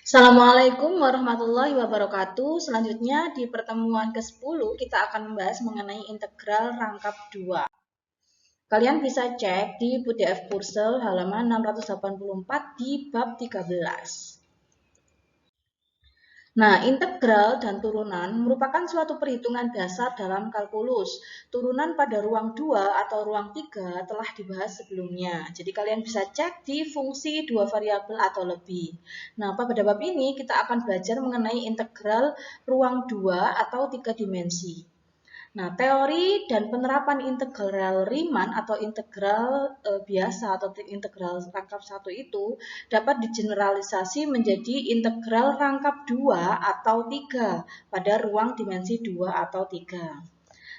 Assalamualaikum warahmatullahi wabarakatuh. Selanjutnya di pertemuan ke-10 kita akan membahas mengenai integral rangkap 2. Kalian bisa cek di PDF Kursel halaman 684 di bab 13. Nah, integral dan turunan merupakan suatu perhitungan dasar dalam kalkulus. Turunan pada ruang 2 atau ruang 3 telah dibahas sebelumnya. Jadi kalian bisa cek di fungsi dua variabel atau lebih. Nah, pada bab ini kita akan belajar mengenai integral ruang 2 atau 3 dimensi. Nah, teori dan penerapan integral Riemann atau integral biasa atau integral rangkap 1 itu dapat digeneralisasi menjadi integral rangkap 2 atau 3 pada ruang dimensi 2 atau 3.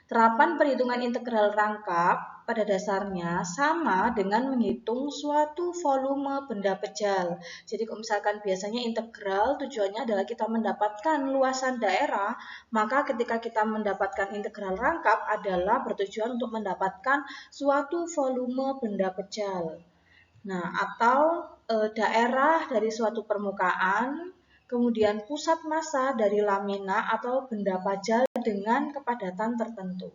Terapan perhitungan integral rangkap pada dasarnya sama dengan menghitung suatu volume benda pejal. Jadi kalau misalkan biasanya integral tujuannya adalah kita mendapatkan luasan daerah, maka ketika kita mendapatkan integral rangkap adalah bertujuan untuk mendapatkan suatu volume benda pejal. Nah, atau daerah dari suatu permukaan, kemudian pusat massa dari lamina atau benda pajal dengan kepadatan tertentu.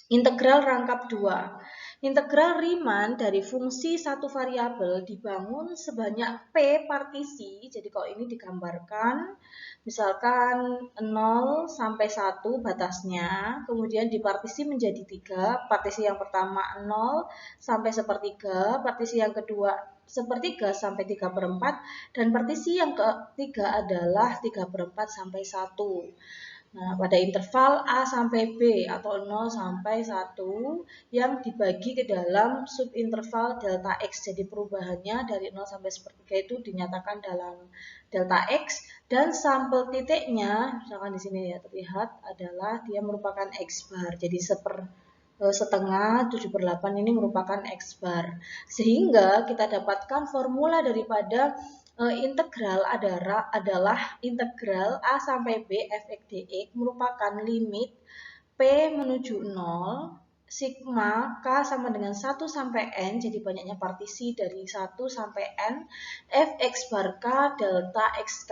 Integral rangkap 2. Integral Riemann dari fungsi satu variabel dibangun sebanyak P partisi. Jadi kalau ini digambarkan, misalkan 0 sampai 1 batasnya, kemudian dipartisi menjadi 3. Partisi yang pertama 0 sampai sepertiga, partisi yang kedua sepertiga sampai 3/4, dan partisi yang ketiga adalah 3/4 sampai 1. Nah, pada interval A sampai B atau 0 sampai 1 yang dibagi ke dalam subinterval delta X. Jadi perubahannya dari 0 sampai sepertiga itu dinyatakan dalam delta X, dan sampel titiknya, misalkan di sini ya terlihat adalah dia merupakan X bar. Jadi setengah 7/8 ini merupakan X bar. Sehingga kita dapatkan formula daripada integral adalah integral A sampai B fx dx merupakan limit P menuju 0, sigma K sama dengan 1 sampai N, jadi banyaknya partisi dari 1 sampai N, fx bar K delta XK.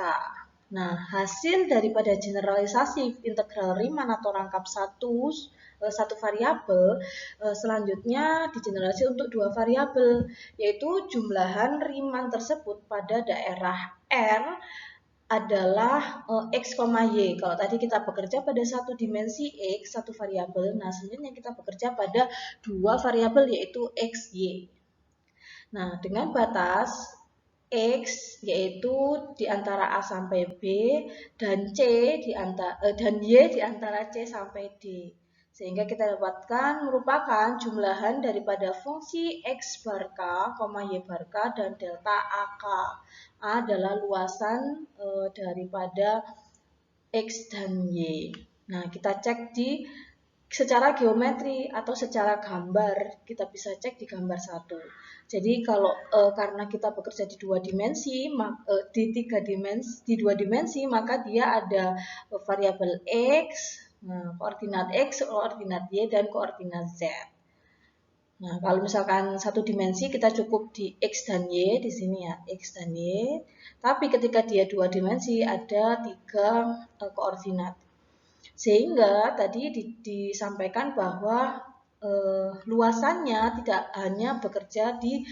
Nah, hasil daripada generalisasi integral Riemann atau rangkap satu variabel selanjutnya digeneralisasi untuk dua variabel, yaitu jumlahan Riemann tersebut pada daerah R adalah X, Y. Kalau tadi kita bekerja pada satu dimensi X, satu variabel, nah selanjutnya kita bekerja pada dua variabel yaitu X, Y. Nah, dengan batas X yaitu di antara A sampai B dan dan Y di antara C sampai D. Sehingga kita dapatkan merupakan jumlahan daripada fungsi X bar K, Y bar K, dan delta AK. A adalah luasan daripada X dan Y. Nah, kita cek secara geometri atau secara gambar, kita bisa cek di gambar 1. Jadi kalau karena kita bekerja di dua dimensi, di dua dimensi, maka dia ada variabel X, koordinat X, koordinat Y, dan koordinat Z. Nah, kalau misalkan satu dimensi kita cukup di X dan Y, di sini ya, X dan Y. Tapi ketika dia dua dimensi ada 3 koordinat. Sehingga tadi disampaikan bahwa luasannya tidak hanya bekerja di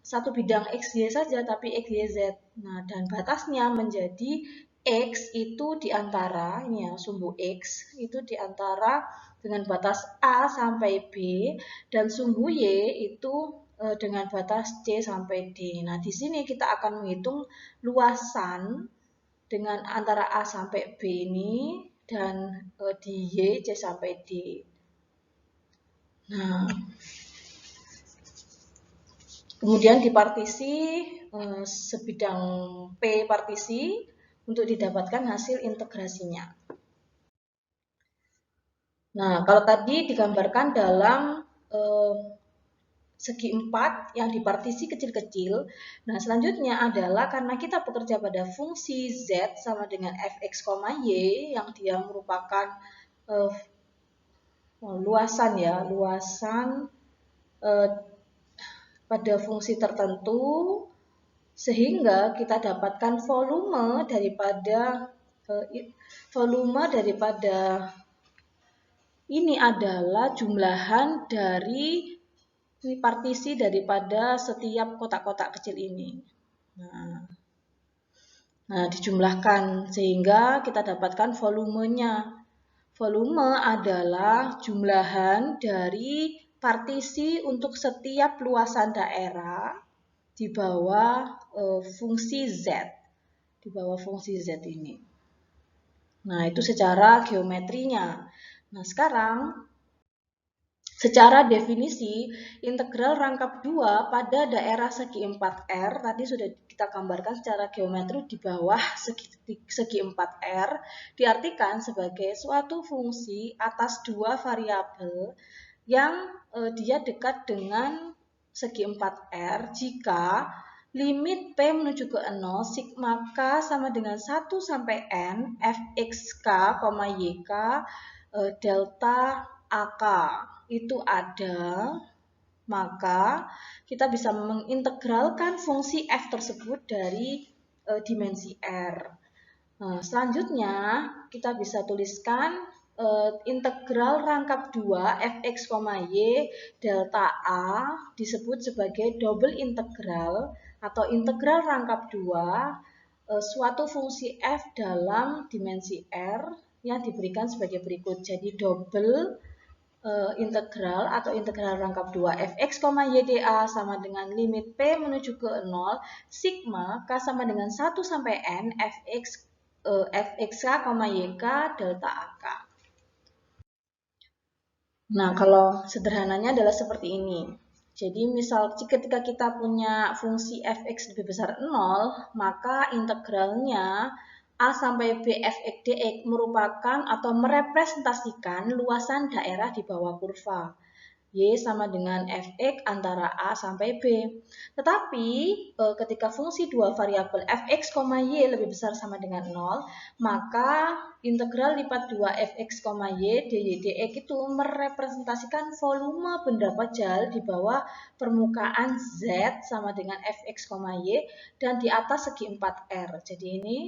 satu bidang X, Y saja, tapi X, Y, Z. Nah, dan batasnya menjadi X itu diantara, ini ya, sumbu X itu diantara dengan batas A sampai B, dan sumbu Y itu dengan batas C sampai D. Nah, di sini kita akan menghitung luasan dengan antara A sampai B ini dan di Y, C sampai D. Nah, kemudian dipartisi sebidang P partisi untuk didapatkan hasil integrasinya. Nah, kalau tadi digambarkan dalam segi 4 yang dipartisi kecil-kecil. Nah, selanjutnya adalah karena kita bekerja pada fungsi Z sama dengan fx, y yang dia merupakan luasan ya, luasan pada fungsi tertentu, sehingga kita dapatkan volume daripada ini adalah jumlahan dari partisi daripada setiap kotak-kotak kecil ini. Nah, dijumlahkan sehingga kita dapatkan volumenya. Volume adalah jumlahan dari partisi untuk setiap luasan daerah di bawah fungsi Z. Di bawah fungsi Z ini. Nah, itu secara geometrinya. Nah, sekarang secara definisi, integral rangkap 2 pada daerah segi 4R tadi sudah kita gambarkan secara geometri di bawah segi 4R diartikan sebagai suatu fungsi atas dua variabel yang dia dekat dengan segi 4R jika limit P menuju ke 0 sigma K sama dengan 1 sampai N fxk, yk delta AK itu ada, maka kita bisa mengintegralkan fungsi f tersebut dari dimensi R. Nah, selanjutnya kita bisa tuliskan integral rangkap 2 fx, y delta A disebut sebagai double integral atau integral rangkap 2 suatu fungsi f dalam dimensi R yang diberikan sebagai berikut. Jadi double integral atau integral rangkap 2 fx, y dA sama dengan limit P menuju ke 0 sigma K sama dengan 1 sampai N fxk, yk delta AK. Nah, kalau sederhananya adalah seperti ini. Jadi misal ketika kita punya fungsi fx lebih besar 0, maka integralnya A sampai B fx dx merupakan atau merepresentasikan luasan daerah di bawah kurva. Y sama dengan fx antara A sampai B. Tetapi ketika fungsi dua variabel fx, y lebih besar sama dengan 0, maka integral lipat 2 fx, y dy dx itu merepresentasikan volume benda pejal di bawah permukaan Z sama dengan fx, y dan di atas segi 4R. Jadi ini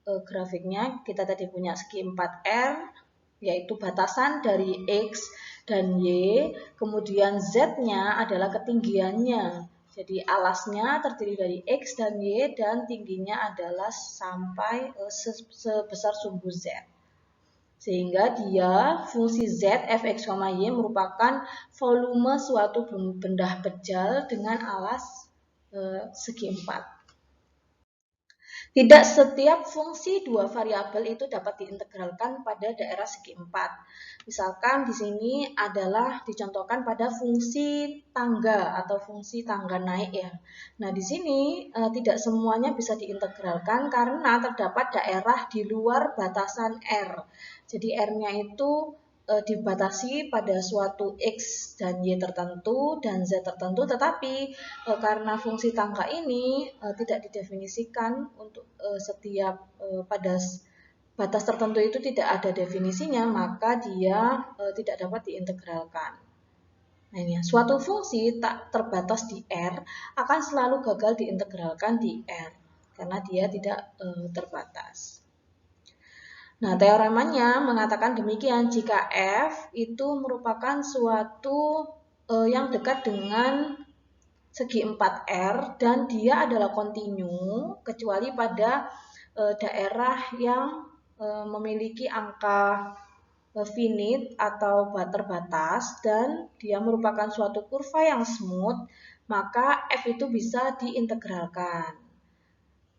grafiknya kita tadi punya segi 4R, yaitu batasan dari X dan Y, kemudian Z-nya adalah ketinggiannya. Jadi alasnya terdiri dari X dan Y dan tingginya adalah sampai sebesar sumbu Z. Sehingga dia fungsi Z, fx, y merupakan volume suatu benda pejal dengan alas segi 4. Tidak setiap fungsi dua variabel itu dapat diintegralkan pada daerah segi 4. Misalkan di sini adalah dicontohkan pada fungsi tangga atau fungsi tangga naik ya. Nah, di sini tidak semuanya bisa diintegralkan karena terdapat daerah di luar batasan R. Jadi R-nya itu dibatasi pada suatu X dan Y tertentu dan Z tertentu, tetapi karena fungsi tangga ini tidak didefinisikan untuk setiap pada batas tertentu itu tidak ada definisinya, maka dia tidak dapat diintegralkan. Nah, ini suatu fungsi tak terbatas di R akan selalu gagal diintegralkan di R karena dia tidak terbatas. Nah, teoremanya mengatakan demikian jika F itu merupakan suatu yang dekat dengan segi 4R dan dia adalah kontinu kecuali pada daerah yang memiliki angka finite atau terbatas dan dia merupakan suatu kurva yang smooth, maka F itu bisa diintegralkan.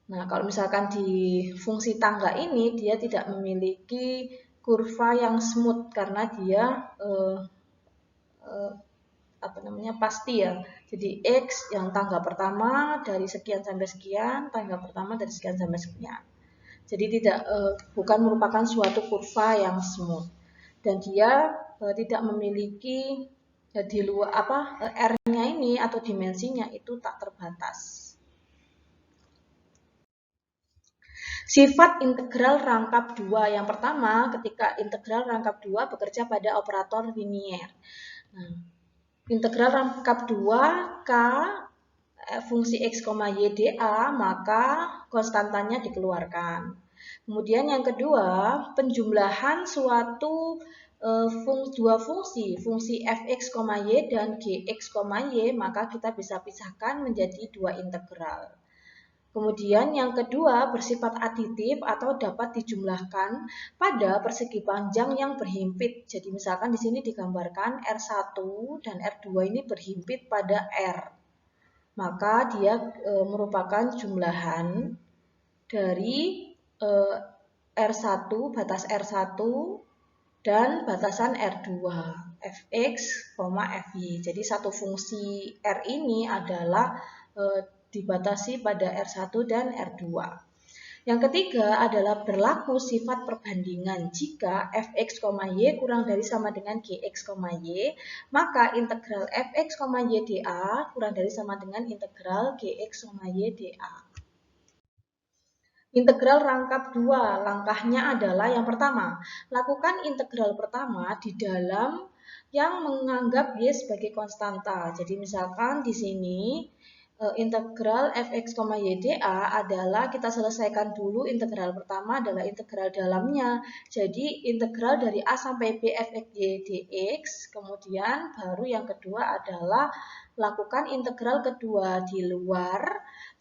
Nah, kalau misalkan di fungsi tangga ini dia tidak memiliki kurva yang smooth karena dia pasti ya. Jadi X yang tangga pertama dari sekian sampai sekian, tangga pertama dari sekian sampai sekian. Jadi bukan merupakan suatu kurva yang smooth dan dia tidak memiliki di luar R-nya ini atau dimensinya itu tak terbatas. Sifat integral rangkap 2. Yang pertama, ketika integral rangkap 2 bekerja pada operator linier. Nah, integral rangkap 2 K fungsi x, y dA, maka konstantanya dikeluarkan. Kemudian yang kedua, penjumlahan suatu dua fungsi fx, y dan gx, y, maka kita bisa pisahkan menjadi dua integral. Kemudian yang kedua bersifat aditif atau dapat dijumlahkan pada persegi panjang yang berhimpit. Jadi misalkan di sini digambarkan R1 dan R2 ini berhimpit pada R. Maka dia merupakan jumlahan dari R1, batas R1 dan batasan R2, Fx, Fy. Jadi satu fungsi R ini adalah dibatasi pada R1 dan R2. Yang ketiga adalah berlaku sifat perbandingan. Jika Fx, y kurang dari sama dengan Gx, y, maka integral Fx, y dA kurang dari sama dengan integral Gx, y dA. Integral rangkap 2, langkahnya adalah yang pertama, lakukan integral pertama di dalam yang menganggap y sebagai konstanta. Jadi misalkan di sini integral fx, y dA adalah kita selesaikan dulu integral pertama adalah integral dalamnya. Jadi integral dari A sampai B fx y dx, kemudian baru yang kedua adalah lakukan integral kedua di luar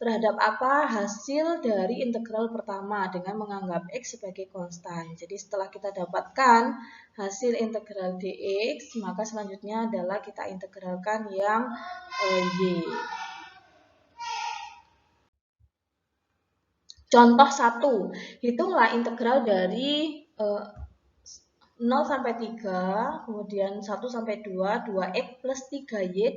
terhadap apa hasil dari integral pertama dengan menganggap x sebagai konstan. Jadi setelah kita dapatkan hasil integral dx, maka selanjutnya adalah kita integralkan yang y. Contoh 1, hitunglah integral dari 0 sampai 3, kemudian 1 sampai 2, 2x plus 3y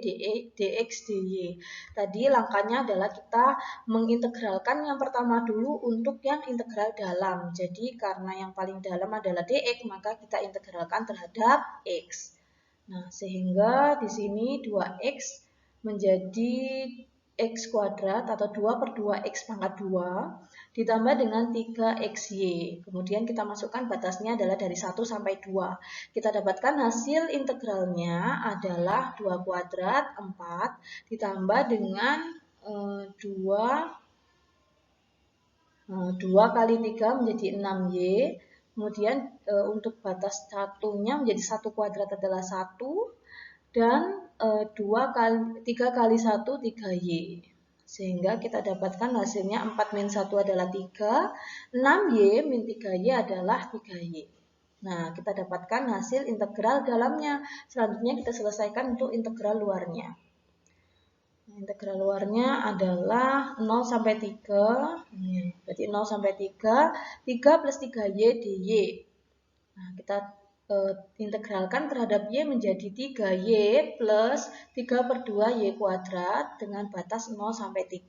dx dy. Tadi langkahnya adalah kita mengintegralkan yang pertama dulu untuk yang integral dalam. Jadi karena yang paling dalam adalah dx, maka kita integralkan terhadap x. Nah, sehingga di sini 2x menjadi x kuadrat atau 2 per 2x pangkat 2 ditambah dengan 3xy. Kemudian kita masukkan batasnya adalah dari 1 sampai 2. Kita dapatkan hasil integralnya adalah 2 kuadrat 4 ditambah dengan 2 kali 3 menjadi 6y. Kemudian untuk batas satunya menjadi 1 kuadrat adalah 1 dan 3 kali 1 3y. Sehingga kita dapatkan hasilnya 4 min 1 adalah 3, 6y min 3y adalah 3y. Nah, kita dapatkan hasil integral dalamnya. Selanjutnya kita selesaikan untuk integral luarnya. Integral luarnya adalah 0 sampai 3, berarti 0 sampai 3, 3 plus 3y dy. Nah, kita integralkan terhadap y menjadi 3y plus 3 per 2y kuadrat dengan batas 0 sampai 3.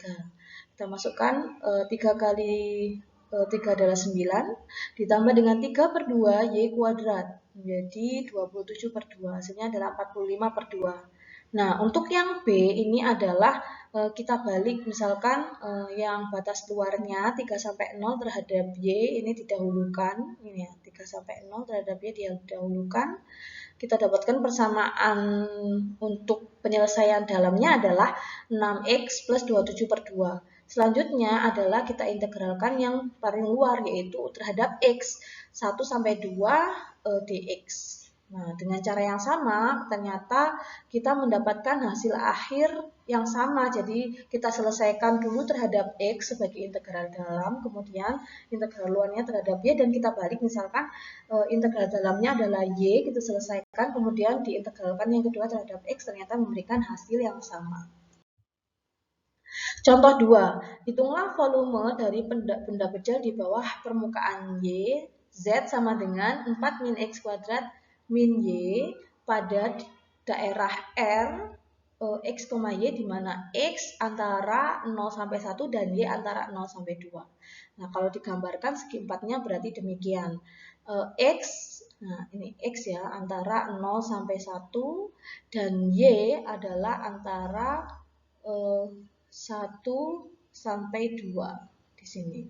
Kita masukkan 3 kali 3 adalah 9, ditambah dengan 3 per 2 y kuadrat, menjadi 27 per 2, hasilnya adalah 45 per 2. Nah, untuk yang B ini adalah kita balik, misalkan yang batas luarnya 3 sampai 0 terhadap Y ini didahulukan, ini ya, 3 sampai 0 terhadap Y didahulukan. Kita dapatkan persamaan untuk penyelesaian dalamnya adalah 6x plus 27 per 2. Selanjutnya adalah kita integralkan yang paling luar, yaitu terhadap x 1 sampai 2 dx. Nah, dengan cara yang sama, ternyata kita mendapatkan hasil akhir yang sama. Jadi, kita selesaikan dulu terhadap x sebagai integral dalam, kemudian integral luarnya terhadap y, dan kita balik, misalkan integral dalamnya adalah y, kita selesaikan, kemudian diintegralkan yang kedua terhadap x, ternyata memberikan hasil yang sama. Contoh 2, hitunglah volume dari benda kecil di bawah permukaan y, z sama dengan 4 min x kuadrat min y pada daerah R x, y di mana x antara 0 sampai 1 dan y antara 0 sampai 2. Nah, kalau digambarkan segi empatnya berarti demikian. X, nah ini x ya, antara 0 sampai 1 dan y adalah antara 1 sampai 2 di sini.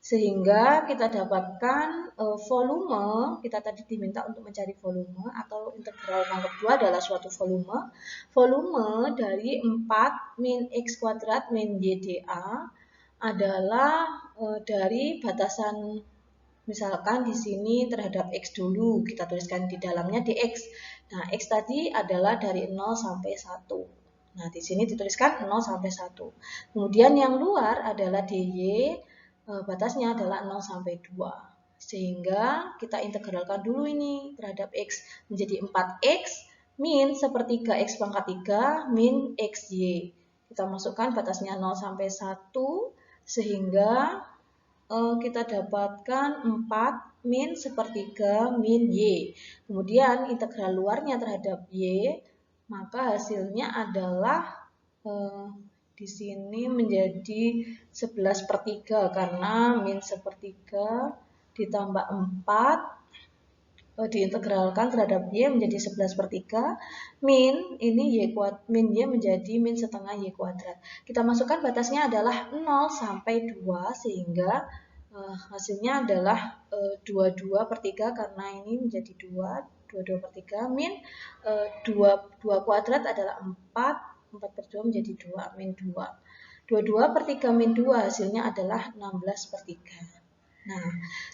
Sehingga kita dapatkan volume, kita tadi diminta untuk mencari volume atau integral rangkap 2 adalah suatu volume. Volume dari 4 min X kuadrat min Y dA adalah dari batasan, misalkan di sini terhadap X dulu, kita tuliskan di dalamnya dx. Nah, X tadi adalah dari 0 sampai 1. Nah, di sini dituliskan 0 sampai 1. Kemudian yang luar adalah dy, batasnya adalah 0 sampai 2. Sehingga kita integralkan dulu ini terhadap X menjadi 4X min sepertiga X pangkat 3 min XY. Kita masukkan batasnya 0 sampai 1 sehingga kita dapatkan 4 min sepertiga min Y. Kemudian integral luarnya terhadap Y, maka hasilnya adalah di sini menjadi 11/3 karena min sepertiga ditambah 4 diintegralkan terhadap Y menjadi 11/3 min ini min Y menjadi min setengah Y kuadrat. Kita masukkan batasnya adalah 0 sampai 2 sehingga hasilnya adalah 22/3 karena ini menjadi 2, 22/3 min 2 kuadrat adalah 4, 4/2 menjadi 2, min 2. 22/3 min 2 hasilnya adalah 16/3. Nah,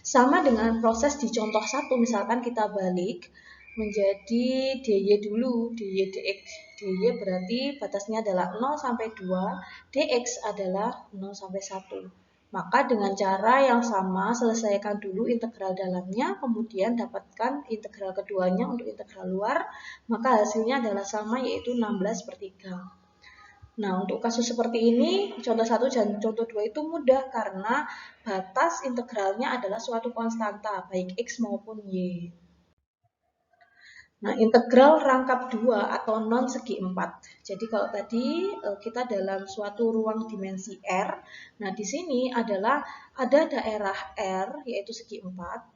sama dengan proses di contoh 1, misalkan kita balik menjadi dy dulu, dy dx. dy berarti batasnya adalah 0 sampai 2, dx adalah 0 sampai 1. Maka dengan cara yang sama, selesaikan dulu integral dalamnya, kemudian dapatkan integral keduanya untuk integral luar, maka hasilnya adalah sama, yaitu 16/3. Nah, untuk kasus seperti ini, contoh 1 dan contoh 2 itu mudah karena batas integralnya adalah suatu konstanta, baik X maupun Y. Nah, integral rangkap 2 atau non segi 4. Jadi kalau tadi kita dalam suatu ruang dimensi R, nah di sini adalah ada daerah R, yaitu segi 4.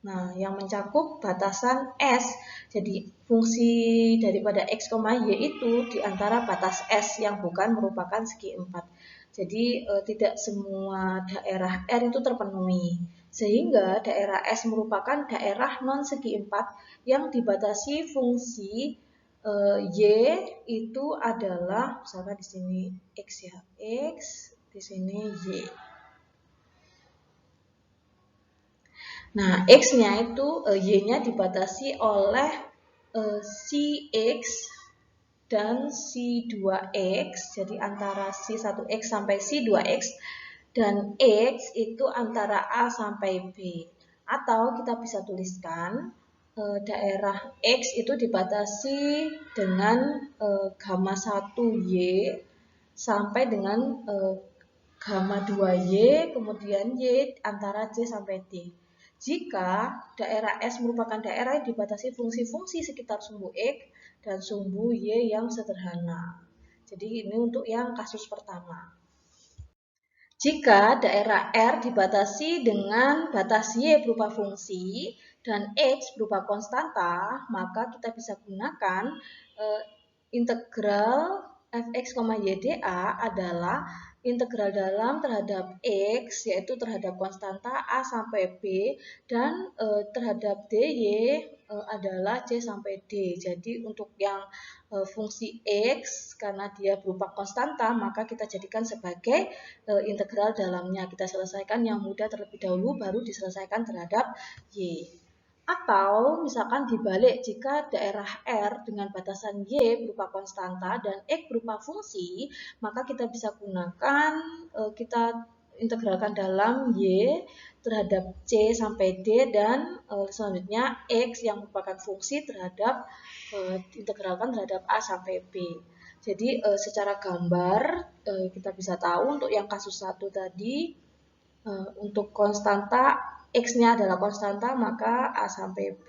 Nah, yang mencakup batasan S. Jadi, fungsi daripada X, Y itu di antara batas S yang bukan merupakan segi 4. Jadi, tidak semua daerah R itu terpenuhi. Sehingga daerah S merupakan daerah non segi 4 yang dibatasi fungsi Y itu adalah, misalkan di sini X ya, X, di sini Y. Nah, X-nya itu, Y-nya dibatasi oleh si X dan si 2X, jadi antara si 1X sampai si 2X, dan X itu antara A sampai B. Atau kita bisa tuliskan, daerah X itu dibatasi dengan gamma 1Y sampai dengan gamma 2Y, kemudian Y antara C sampai D. Jika daerah S merupakan daerah yang dibatasi fungsi-fungsi sekitar sumbu X dan sumbu Y yang sederhana. Jadi ini untuk yang kasus pertama. Jika daerah R dibatasi dengan batas Y berupa fungsi dan X berupa konstanta, maka kita bisa gunakan integral fx, y dA adalah integral dalam terhadap X, yaitu terhadap konstanta A sampai B, dan terhadap dy adalah C sampai D. Jadi untuk yang fungsi X, karena dia berupa konstanta, maka kita jadikan sebagai integral dalamnya. Kita selesaikan yang mudah terlebih dahulu, baru diselesaikan terhadap Y. Atau misalkan dibalik, jika daerah R dengan batasan Y berupa konstanta dan X berupa fungsi, maka kita bisa gunakan, kita integralkan dalam Y terhadap C sampai D, dan selanjutnya X yang merupakan fungsi terhadap integralkan terhadap A sampai B. Jadi secara gambar kita bisa tahu untuk yang kasus 1 tadi, untuk konstanta X-nya adalah konstanta, maka A sampai B.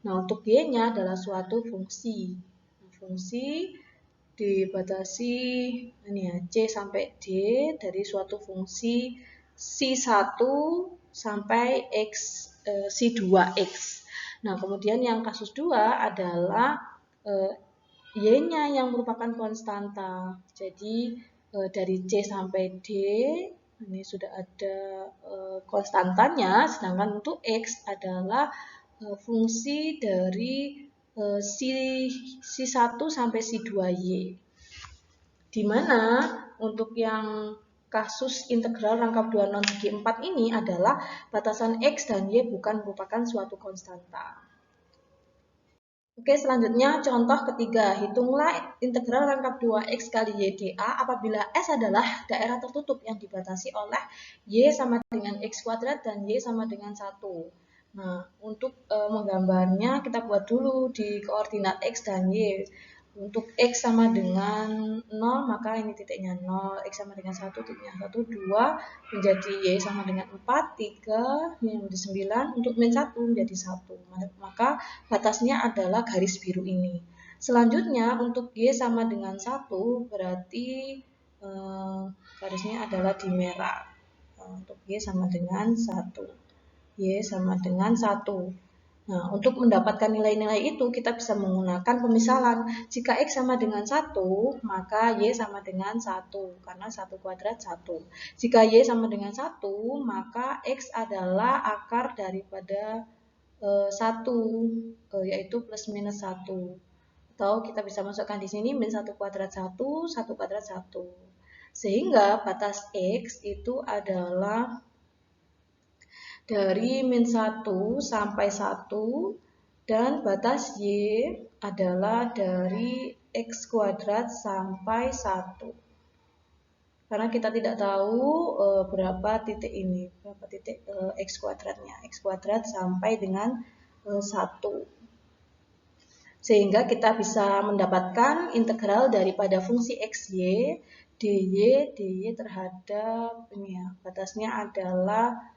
Nah, untuk Y-nya adalah suatu fungsi. Fungsi dibatasi ini ya, C sampai D dari suatu fungsi C1 sampai X, C2X. Nah, kemudian yang kasus 2 adalah Y-nya yang merupakan konstanta. Jadi dari C sampai D Ini sudah ada konstantanya, sedangkan untuk X adalah fungsi dari si 1 sampai si 2Y. Di mana untuk yang kasus integral rangkap 2 non segi 4 ini adalah batasan X dan Y bukan merupakan suatu konstanta. Oke, selanjutnya contoh ketiga. Hitunglah integral rangkap 2X kali Y dA apabila S adalah daerah tertutup yang dibatasi oleh Y sama dengan X kuadrat dan Y sama dengan 1. Nah, untuk menggambarnya kita buat dulu di koordinat X dan Y. Untuk X sama dengan 0, maka ini titiknya 0, X sama dengan 1, titiknya 1, 2, menjadi Y sama dengan 4, 3, yang menjadi 9, untuk min 1 menjadi 1. Maka batasnya adalah garis biru ini. Selanjutnya untuk Y sama dengan 1, berarti garisnya adalah di merah. Untuk Y sama dengan 1. Y sama dengan 1. Nah, untuk mendapatkan nilai-nilai itu kita bisa menggunakan pemisalan. Jika X sama dengan 1, maka Y sama dengan 1, karena 1 kuadrat 1. Jika Y sama dengan 1, maka X adalah akar daripada 1, yaitu plus minus 1. Atau kita bisa masukkan di sini min 1 kuadrat 1, 1 kuadrat 1. Sehingga batas X itu adalah dari min 1 sampai 1 dan batas Y adalah dari X kuadrat sampai 1. Karena kita tidak tahu berapa titik ini, berapa titik X kuadratnya. X kuadrat sampai dengan 1. Sehingga kita bisa mendapatkan integral daripada fungsi XY dy terhadap ini ya, batasnya adalah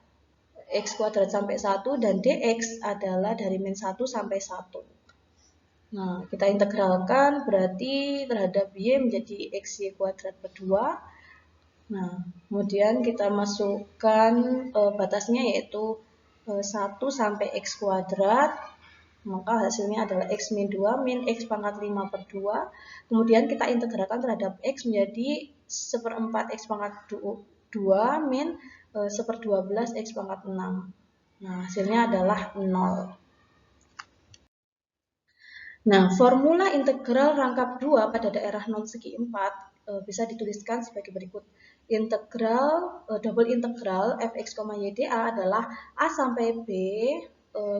X kuadrat sampai 1 dan dx adalah dari min 1 sampai 1. Nah, kita integralkan berarti terhadap y menjadi xy kuadrat per 2. Nah, kemudian kita masukkan batasnya yaitu 1 sampai x kuadrat. Maka hasilnya adalah x min 2 min x pangkat 5 per 2. Kemudian kita integralkan terhadap x menjadi 1/4 x pangkat 2 min 1/12 x pangkat 6. Nah, hasilnya adalah 0. Nah, formula integral rangkap 2 pada daerah non segi 4 bisa dituliskan sebagai berikut. Integral double integral fx, y dA adalah a sampai b,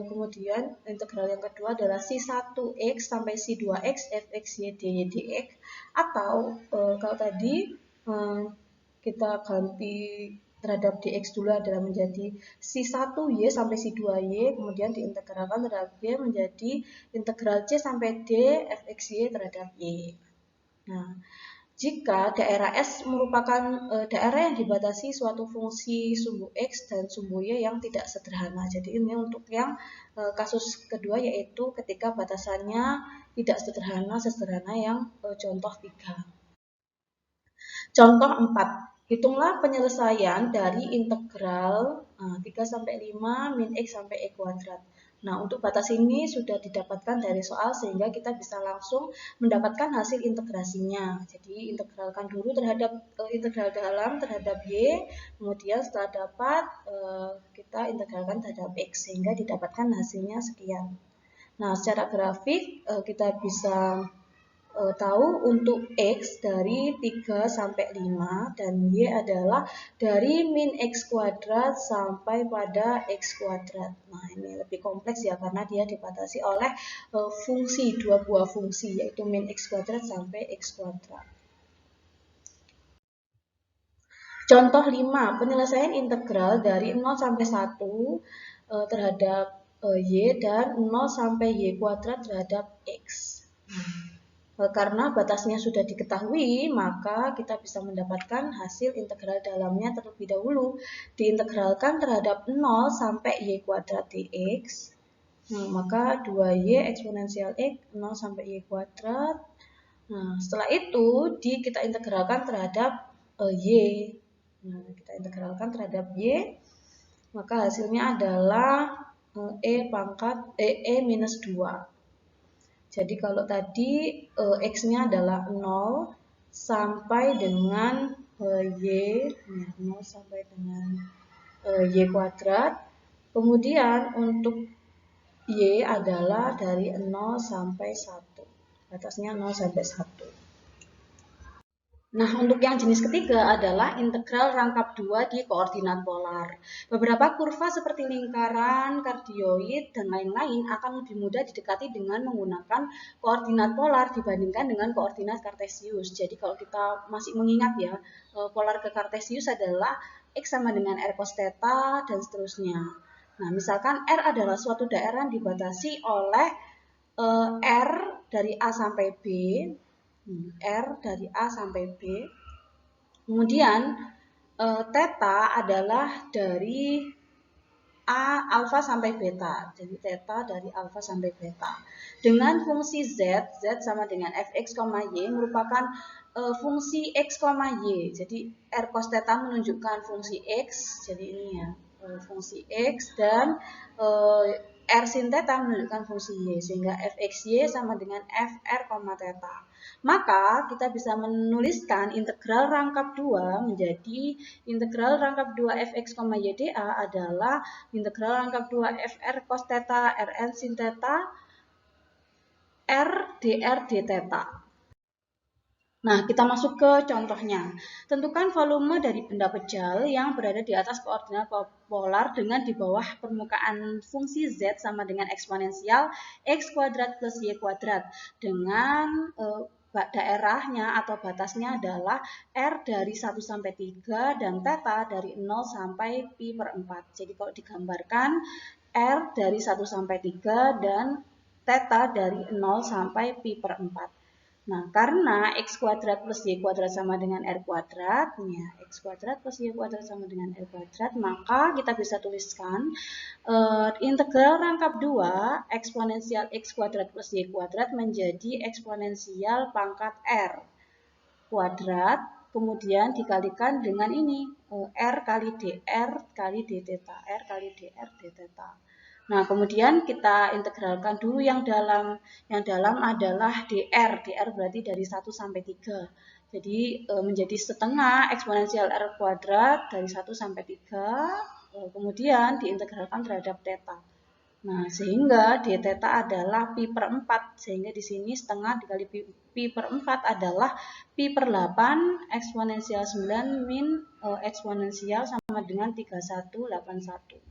kemudian integral yang kedua adalah si 1x sampai si 2x fx y dy dx, atau kalau tadi kita ganti terhadap dx dulu adalah menjadi si 1y sampai si 2y, kemudian diintegralkan terhadap y menjadi integral c sampai d fxy terhadap y. Nah, jika daerah S merupakan daerah yang dibatasi suatu fungsi sumbu X dan sumbu Y yang tidak sederhana. Jadi ini untuk yang kasus kedua, yaitu ketika batasannya tidak sederhana yang contoh 3. Contoh 4. Hitunglah penyelesaian dari integral 3 sampai 5 min X sampai E kuadrat. Nah, untuk batas ini sudah didapatkan dari soal sehingga kita bisa langsung mendapatkan hasil integrasinya. Jadi, integralkan dulu terhadap integral dalam terhadap Y, kemudian setelah dapat kita integralkan terhadap X sehingga didapatkan hasilnya sekian. Nah, secara grafik kita bisa tahu untuk X dari 3 sampai 5 dan Y adalah dari min X kuadrat sampai pada X kuadrat. Nah, ini lebih kompleks ya karena dia dibatasi oleh fungsi, dua buah fungsi, yaitu min X kuadrat sampai X kuadrat. Contoh 5, penyelesaian integral dari 0 sampai 1 terhadap Y dan 0 sampai Y kuadrat terhadap X. Karena batasnya sudah diketahui, maka kita bisa mendapatkan hasil integral dalamnya terlebih dahulu. Diintegralkan terhadap 0 sampai Y kuadrat dx, maka 2Y eksponensial X 0 sampai Y kuadrat. Nah, setelah itu kita integralkan terhadap Y. Nah, kita integralkan terhadap Y, maka hasilnya adalah E minus 2. Jadi kalau tadi X-nya adalah 0 sampai dengan Y, 0 sampai dengan Y kuadrat. Kemudian untuk Y adalah dari 0 sampai 1. Batasnya 0 sampai 1. Nah, untuk yang jenis ketiga adalah integral rangkap 2 di koordinat polar. Beberapa kurva seperti lingkaran, kardioid, dan lain-lain akan lebih mudah didekati dengan menggunakan koordinat polar dibandingkan dengan koordinat kartesius. Jadi kalau kita masih mengingat ya, polar ke kartesius adalah X sama dengan R cos theta dan seterusnya. Nah, misalkan R adalah suatu daerah yang dibatasi oleh R dari A sampai B, R dari A sampai B. Kemudian theta adalah dari A alfa sampai beta. Jadi theta dari alfa sampai beta. Dengan fungsi Z, Z sama dengan fx, y merupakan fungsi x, y. Jadi R cos theta menunjukkan fungsi x. Jadi ini ya, fungsi x, dan R sin theta menunjukkan fungsi y, sehingga fxy sama dengan fr, theta. Maka kita bisa menuliskan integral rangkap 2 menjadi integral rangkap 2 fx, y dA adalah integral rangkap 2 fr cos theta rn sin theta r dr d theta. Nah, kita masuk ke contohnya. Tentukan volume dari benda pejal yang berada di atas koordinat polar dengan di bawah permukaan fungsi Z sama dengan eksponensial X kuadrat plus Y kuadrat. Dengan daerahnya atau batasnya adalah R dari 1 sampai 3 dan theta dari 0 sampai pi per 4. Jadi kalau digambarkan R dari 1 sampai 3 dan theta dari 0 sampai pi per 4. Nah, karena X kuadrat plus Y kuadrat sama dengan R kuadrat, ya, X kuadrat plus Y kuadrat sama dengan R kuadrat, maka kita bisa tuliskan integral rangkap 2 eksponensial X kuadrat plus Y kuadrat menjadi eksponensial pangkat R kuadrat, kemudian dikalikan dengan ini, R kali dr kali d theta, R kali dr d theta. Nah, kemudian kita integralkan dulu yang dalam. Yang dalam adalah dr. Dr berarti dari 1 sampai 3. Jadi menjadi setengah eksponensial R kuadrat dari 1 sampai 3. Kemudian diintegralkan terhadap theta. Nah, sehingga d theta adalah pi per 4. Sehingga di sini setengah dikali pi per 4 adalah pi per 8 eksponensial 9 min eksponensial sama dengan 3181.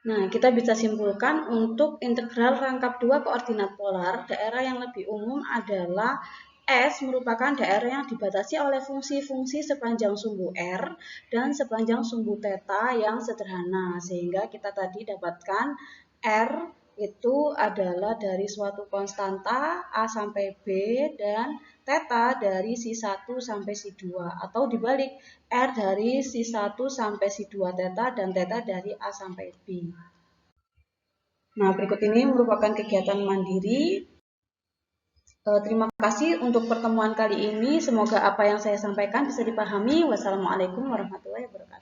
Nah, kita bisa simpulkan untuk integral rangkap 2 koordinat polar, daerah yang lebih umum adalah S merupakan daerah yang dibatasi oleh fungsi-fungsi sepanjang sumbu R dan sepanjang sumbu theta yang sederhana. Sehingga kita tadi dapatkan R itu adalah dari suatu konstanta A sampai B dan theta dari si 1 sampai si 2. Atau dibalik, R dari si 1 sampai si 2 theta dan theta dari A sampai B. Nah, berikut ini merupakan kegiatan mandiri. Terima kasih untuk pertemuan kali ini. Semoga apa yang saya sampaikan bisa dipahami. Wassalamualaikum warahmatullahi wabarakatuh.